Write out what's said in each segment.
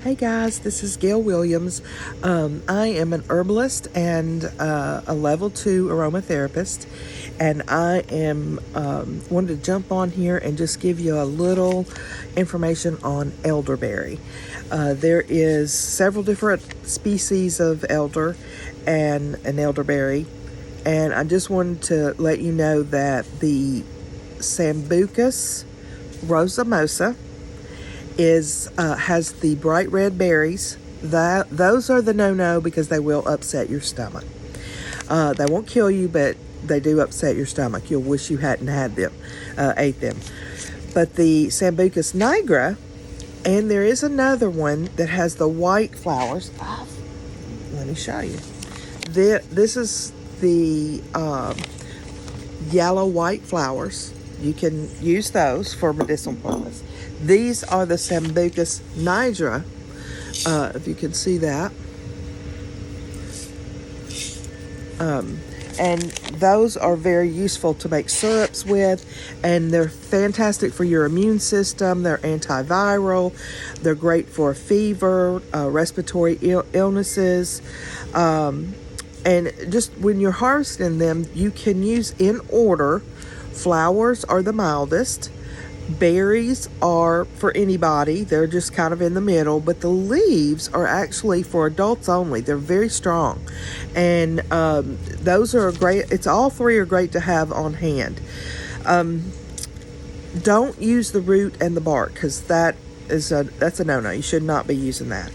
Hey guys, this is Gail Williams. I am an herbalist and a level 2 aromatherapist, and I am wanted to jump on here and just give you a little information on elderberry. There is several different species of elder and an elderberry, and I just wanted to let you know that the Sambucus rosamosa has the bright red berries. Those are the no-no because they will upset your stomach. They won't kill you, but they do upset your stomach. You'll wish you hadn't ate them. But the Sambucus nigra, and there is another one that has the white flowers. Let me show you. This is the yellow white flowers. You can use those for medicinal purpose. These are the Sambucus nigra, if you can see that. And those are very useful to make syrups with, and they're fantastic for your immune system. They're antiviral. They're great for fever, respiratory illnesses. And just when you're harvesting them, you can use in order. Flowers are the mildest. Berries are for anybody. They're just kind of in the middle, but the leaves are actually for adults only. They're very strong, and those are great. It's all three are great to have on hand. Don't use the root and the bark because that's a no-no. You should not be using that.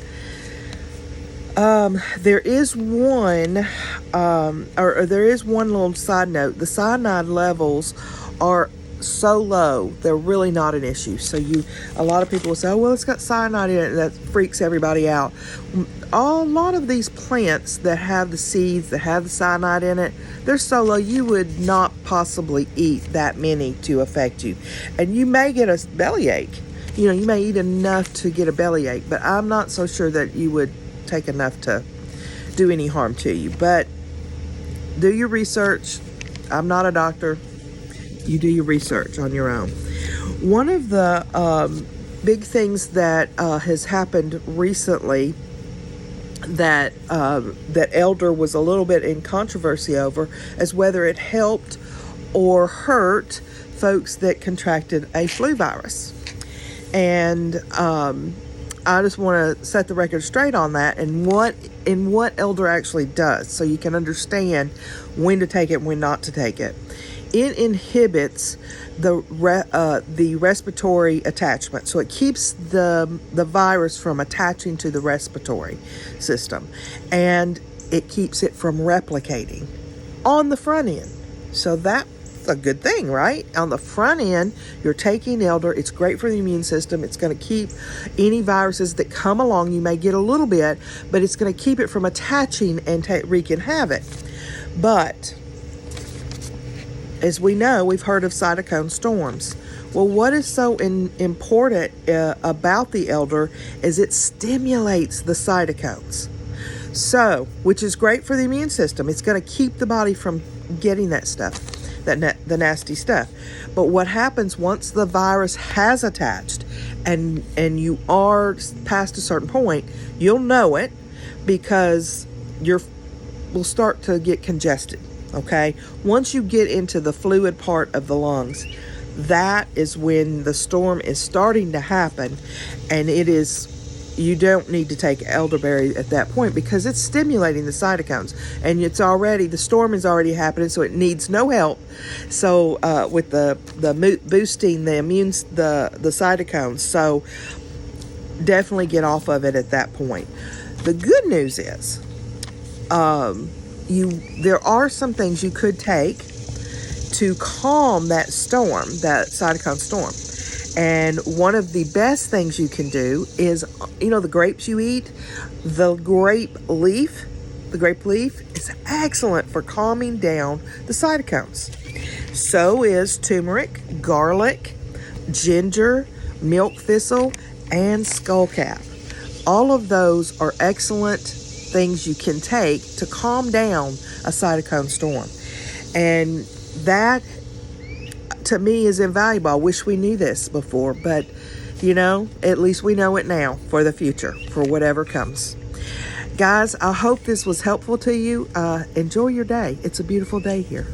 There is one little side note. The cyanide levels are so low, they're really not an issue. So a lot of people will say, oh, well, it's got cyanide in it, and that freaks everybody out. A lot of these plants that have the seeds, that have the cyanide in it, they're so low, you would not possibly eat that many to affect you. And you may get a bellyache. You may eat enough to get a bellyache, but I'm not so sure that you would take enough to do any harm to you. But do your research. I'm not a doctor. You do your research on your own. One of the big things that has happened recently that elder was a little bit in controversy over is whether it helped or hurt folks that contracted a flu virus. And I just want to set the record straight on that and what elder actually does, so you can understand when to take it and when not to take it. It inhibits the respiratory attachment, so it keeps the virus from attaching to the respiratory system, and it keeps it from replicating on the front end. So that's a good thing, right? On the front end, you're taking elder. It's great for the immune system. It's going to keep any viruses that come along. You may get a little bit, but it's going to keep it from attaching and wreaking havoc. But as we know, we've heard of cytokine storms. Well, what is so important about the elder is it stimulates the cytokines. So, which is great for the immune system. It's going to keep the body from getting that stuff, the nasty stuff. But what happens once the virus has attached and you are past a certain point, you'll know it because will start to get congested. Okay, once you get into the fluid part of the lungs, that is when the storm is starting to happen, and you don't need to take elderberry at that point because it's stimulating the cytokines, and the storm is already happening, so it needs no help. So with the boosting the cytokines, so definitely get off of it at that point. The good news is, there are some things you could take to calm that storm, that cytokine storm. And one of the best things you can do is, the grapes you eat, the grape leaf is excellent for calming down the cytokines. So is turmeric, garlic, ginger, milk thistle, and skullcap. All of those are excellent things you can take to calm down a cytokine storm. And that, to me, is invaluable. I wish we knew this before, but You know, at least we know it now for the future, for whatever comes. Guys, I hope this was helpful to you. Enjoy your day. It's a beautiful day here.